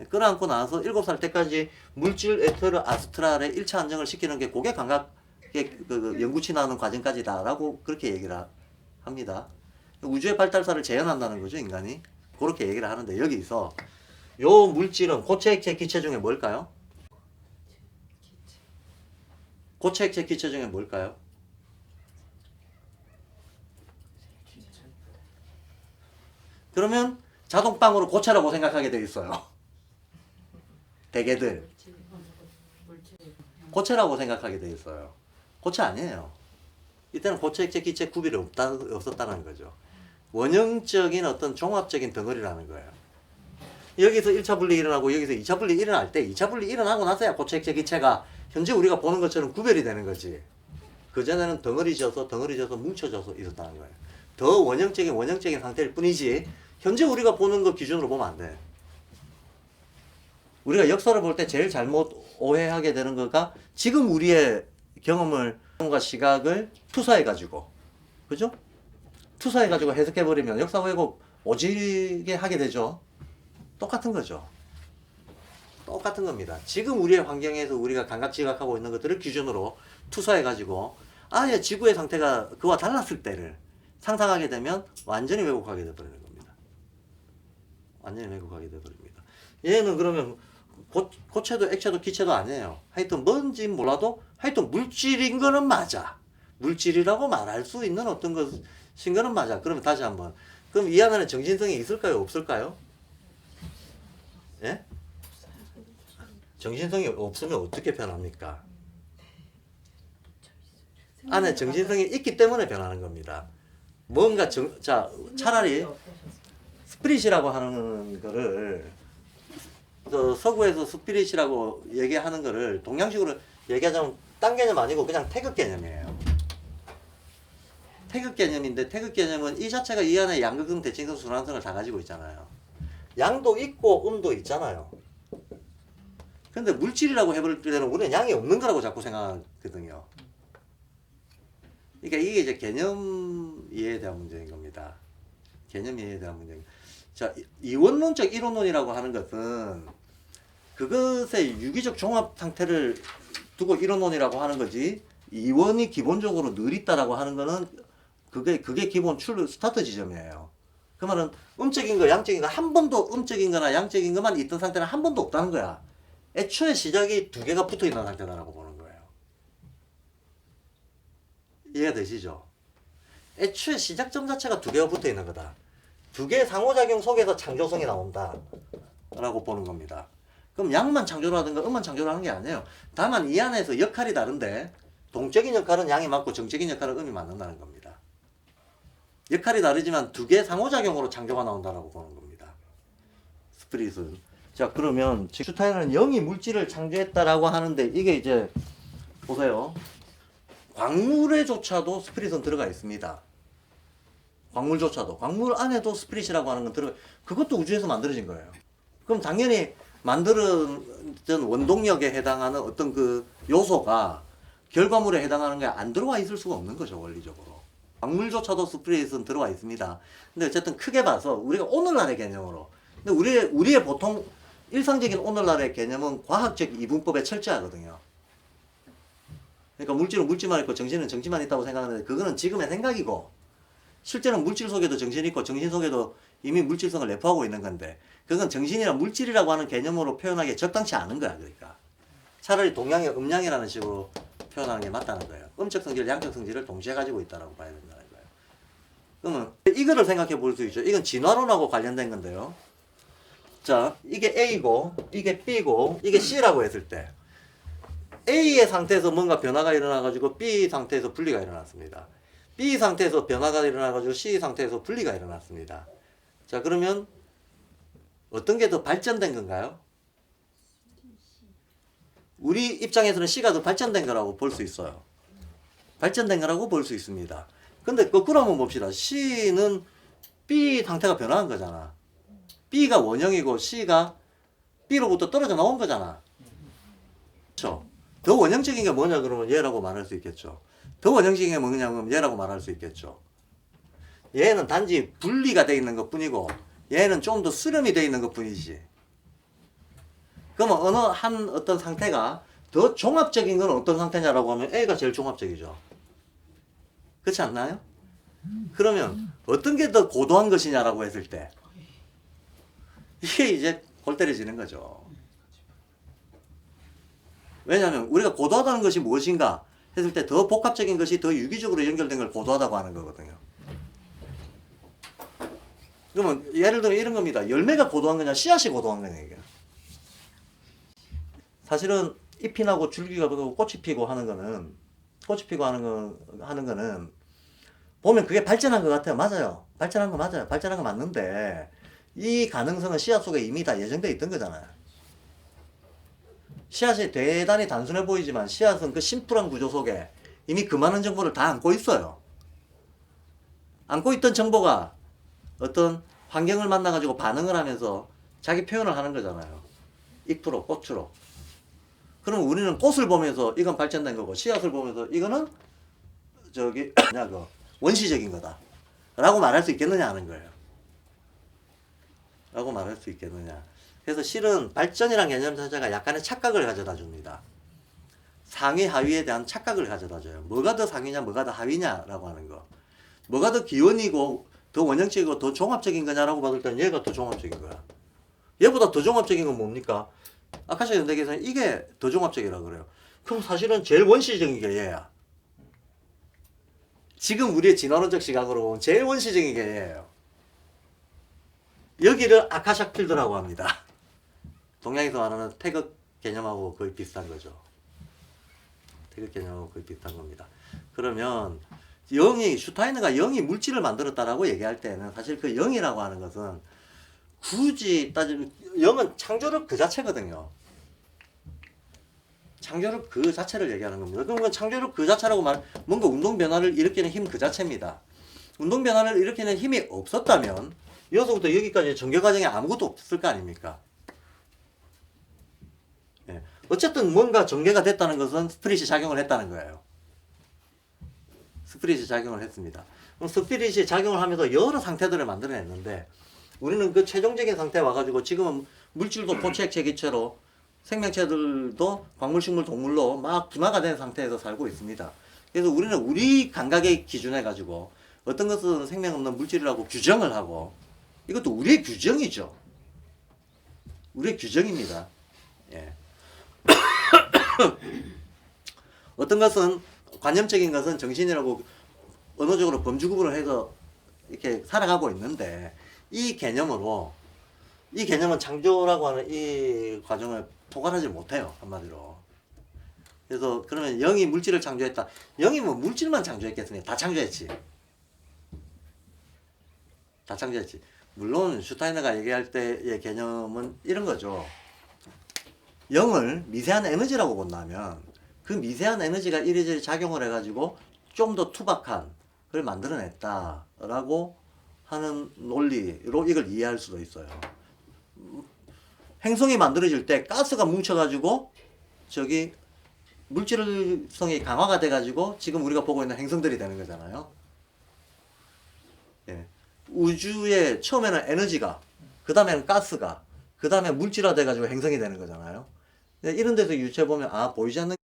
끌어안고 나와서 7살 때까지 물질 에테르 아스트랄의 1차 안정을 시키는 게 그게 감각의 그 연구치 나오는 과정까지다라고 그렇게 얘기를 합니다. 우주의 발달사를 재현한다는 거죠, 인간이. 그렇게 얘기를 하는데 여기서 요 물질은 고체, 액체, 기체 중에 뭘까요? 고체, 액체, 기체 중에 뭘까요? 그러면 자동빵으로 고체라고 생각하게 돼 있어요. 대개들 고체라고 생각하게 돼 있어요. 고체 아니에요. 이때는 고체, 액체, 기체 구별이 없었다는 거죠. 원형적인 어떤 종합적인 덩어리라는 거예요. 여기서 1차 분리 일어나고 여기서 2차 분리 일어날 때 2차 분리 일어나고 나서야 고체, 액체, 기체가 현재 우리가 보는 것처럼 구별이 되는 거지. 그전에는 덩어리져서 뭉쳐져서 있었다는 거예요. 더 원형적인 상태일 뿐이지 현재 우리가 보는 거 기준으로 보면 안 돼. 우리가 역사를 볼 때 제일 잘못 오해하게 되는 거가 지금 우리의 경험과 시각을 투사해가지고, 그죠? 투사해가지고 해석해버리면 역사 왜곡 오지게 하게 되죠. 똑같은 거죠. 똑같은 겁니다. 지금 우리의 환경에서 우리가 감각 지각하고 있는 것들을 기준으로 투사해가지고 아예 지구의 상태가 그와 달랐을 때를 상상하게 되면 완전히 왜곡하게 되어버리는 겁니다. 완전히 왜곡하게 되어버립니다. 얘는 그러면 고체도 액체도 기체도 아니에요. 하여튼 뭔지 몰라도 하여튼 물질인 거는 맞아. 물질이라고 말할 수 있는 어떤 것인 거는 맞아. 그러면 다시 한번. 그럼 이 안에는 정신성이 있을까요? 없을까요? 예? 정신성이 없으면 어떻게 변합니까? 안에 정신성이 있기 때문에 변하는 겁니다. 뭔가 자, 차라리 스피릿이라고 하는 거를 서구에서 스피릿이라고 얘기하는 거를 동양식으로 얘기하자면 딴 개념 아니고 그냥 태극 개념이에요. 태극 개념인데 태극 개념은 이 자체가 이 안에 양극성, 대칭성, 순환성을 다 가지고 있잖아요. 양도 있고 음도 있잖아요. 근데 물질이라고 해볼 때는 우리는 양이 없는 거라고 자꾸 생각하거든요. 그러니까 이게 이제 개념 이해에 대한 문제인 겁니다. 개념 이해에 대한 문제인. 자, 이원론적 이론론이라고 하는 것은 그것의 유기적 종합 상태를 두고 이론론이라고 하는 거지. 이원이 기본적으로 늘 있다라고 하는 거는 그게 기본 스타트 지점이에요. 그 말은 음적인 거, 양적인 거 한 번도 음적인 거나 양적인 것만 있던 상태는 한 번도 없다는 거야. 애초에 시작이 두 개가 붙어 있는 상태다라고 보는 거예요. 이해가 되시죠? 애초에 시작점 자체가 두 개가 붙어 있는 거다. 두 개의 상호작용 속에서 창조성이 나온다 라고 보는 겁니다. 그럼 양만 창조를 하든가 음만 창조를 하는 게 아니에요. 다만 이 안에서 역할이 다른데 동적인 역할은 양이 맞고 정적인 역할은 음이 맞는다는 겁니다. 역할이 다르지만 두 개의 상호작용으로 창조가 나온다라고 보는 겁니다. 스피릿은. 자, 그러면 슈타인은 영이 물질을 창조했다라고 하는데 이게 이제 보세요. 광물에조차도 스피릿은 들어가 있습니다. 광물조차도. 광물 안에도 스피릿이라고 하는 건 들어가, 그것도 우주에서 만들어진 거예요. 그럼 당연히 만들어진 원동력에 해당하는 어떤 그 요소가 결과물에 해당하는 게 안 들어와 있을 수가 없는 거죠, 원리적으로. 광물조차도 스피릿은 들어와 있습니다. 근데 어쨌든 크게 봐서 우리가 오늘날의 개념으로. 근데 우리의 보통 일상적인 오늘날의 개념은 과학적 이분법에 철저하거든요. 그러니까 물질은 물질만 있고 정신은 정신만 있다고 생각하는데 그거는 지금의 생각이고 실제는 물질 속에도 정신이 있고 정신 속에도 이미 물질성을 내포하고 있는 건데 그건 정신이나 물질이라고 하는 개념으로 표현하기에 적당치 않은 거야. 그러니까 차라리 동양의 음양이라는 식으로 표현하는 게 맞다는 거예요. 음적 성질, 양적 성질을 동시에 가지고 있다고 봐야 된다는 거예요. 그러면 이거를 생각해 볼 수 있죠. 이건 진화론하고 관련된 건데요. 자, 이게 A고 이게 B고 이게 C라고 했을 때 A의 상태에서 뭔가 변화가 일어나가지고 B 상태에서 분리가 일어났습니다. B 상태에서 변화가 일어나가지고 C 상태에서 분리가 일어났습니다. 자, 그러면 어떤 게 더 발전된 건가요? 우리 입장에서는 C가 더 발전된 거라고 볼 수 있어요. 발전된 거라고 볼 수 있습니다. 근데 거꾸로 한번 봅시다. C는 B 상태가 변화한 거잖아. B가 원형이고 C가 B로부터 떨어져 나온 거잖아. 그렇죠? 더 원형적인 게 뭐냐 그러면 얘라고 말할 수 있겠죠. 더 원형적인 게 뭐냐면 얘라고 말할 수 있겠죠. 얘는 단지 분리가 되어 있는 것 뿐이고 얘는 좀 더 수렴이 되어 있는 것 뿐이지. 그러면 어느 한 어떤 상태가 더 종합적인 건 어떤 상태냐라고 하면 A가 제일 종합적이죠. 그렇지 않나요? 그러면 어떤 게 더 고도한 것이냐라고 했을 때 이게 이제 골 때려지는 거죠. 왜냐하면 우리가 고도하다는 것이 무엇인가 했을 때 더 복합적인 것이 더 유기적으로 연결된 걸 고도하다고 하는 거거든요. 그러면 예를 들면 이런 겁니다. 열매가 고도한 거냐 씨앗이 고도한 거냐 이게. 사실은 잎이 나고 줄기가 나고 꽃이 피고 하는 거는 보면 그게 발전한 것 같아요. 맞아요. 발전한 거 맞아요. 발전한 거 맞는데 이 가능성은 씨앗 속에 이미 다 예정되어 있던 거잖아요. 씨앗이 대단히 단순해 보이지만 씨앗은 그 심플한 구조 속에 이미 그 많은 정보를 다 안고 있어요. 안고 있던 정보가 어떤 환경을 만나가지고 반응을 하면서 자기 표현을 하는 거잖아요. 잎으로, 꽃으로. 그럼 우리는 꽃을 보면서 이건 발전된 거고 씨앗을 보면서 이거는 원시적인 거다. 라고 말할 수 있겠느냐 하는 거예요. 라고 말할 수 있겠느냐. 그래서 실은 발전이란 개념 자체가 약간의 착각을 가져다 줍니다. 상위, 하위에 대한 착각을 가져다 줘요. 뭐가 더 상위냐, 뭐가 더 하위냐라고 하는 거. 뭐가 더 기원이고, 더 원형적이고, 더 종합적인 거냐라고 봤을 때는 얘가 더 종합적인 거야. 얘보다 더 종합적인 건 뭡니까? 아카시아 연대기에서는 이게 더 종합적이라고 그래요. 그럼 사실은 제일 원시적인 게 얘야. 지금 우리의 진화론적 시각으로 보면 제일 원시적인 게 얘예요. 여기를 아카샤 필드라고 합니다. 동양에서 말하는 태극 개념하고 거의 비슷한 거죠. 태극 개념하고 거의 비슷한 겁니다. 그러면 슈타이너가 영이 물질을 만들었다라고 얘기할 때는 사실 그 영이라고 하는 것은 굳이 따지면 영은 창조력 그 자체거든요. 창조력 그 자체를 얘기하는 겁니다. 그러면 창조력 그 자체라고 말하면 뭔가 운동 변화를 일으키는 힘 그 자체입니다. 운동 변화를 일으키는 힘이 없었다면 여기서부터 여기까지 전개 과정에 아무것도 없을 거 아닙니까? 예. 어쨌든 뭔가 전개가 됐다는 것은 스피릿이 작용을 했다는 거예요. 스피릿이 작용을 했습니다. 그럼 스피릿이 작용을 하면서 여러 상태들을 만들어냈는데 우리는 그 최종적인 상태에 와가지고 지금은 물질도 포체액체 기체로 생명체들도 광물식물 동물로 막 분화가 된 상태에서 살고 있습니다. 그래서 우리는 우리 감각의 기준해 가지고 어떤 것은 생명 없는 물질이라고 규정을 하고 이것도 우리의 규정이죠. 우리의 규정입니다. 예. 어떤 것은 관념적인 것은 정신이라고 언어적으로 범주 구분을 해서 이렇게 살아가고 있는데 이 개념은 창조라고 하는 이 과정을 포괄하지 못해요. 한마디로. 그래서 그러면 영이 물질을 창조했다. 영이 뭐 물질만 창조했겠습니까? 다 창조했지. 다 창조했지. 물론 슈타이너가 얘기할 때의 개념은 이런 거죠. 영을 미세한 에너지라고 본다면 그 미세한 에너지가 이리저리 작용을 해가지고 좀 더 투박한 걸 만들어냈다라고 하는 논리로 이걸 이해할 수도 있어요. 행성이 만들어질 때 가스가 뭉쳐가지고 저기 물질성이 강화가 돼가지고 지금 우리가 보고 있는 행성들이 되는 거잖아요. 예. 우주에 처음에는 에너지가, 그 다음에는 가스가, 그 다음에 물질화 돼가지고 행성이 되는 거잖아요. 이런 데서 유추해 보면 보이지 않는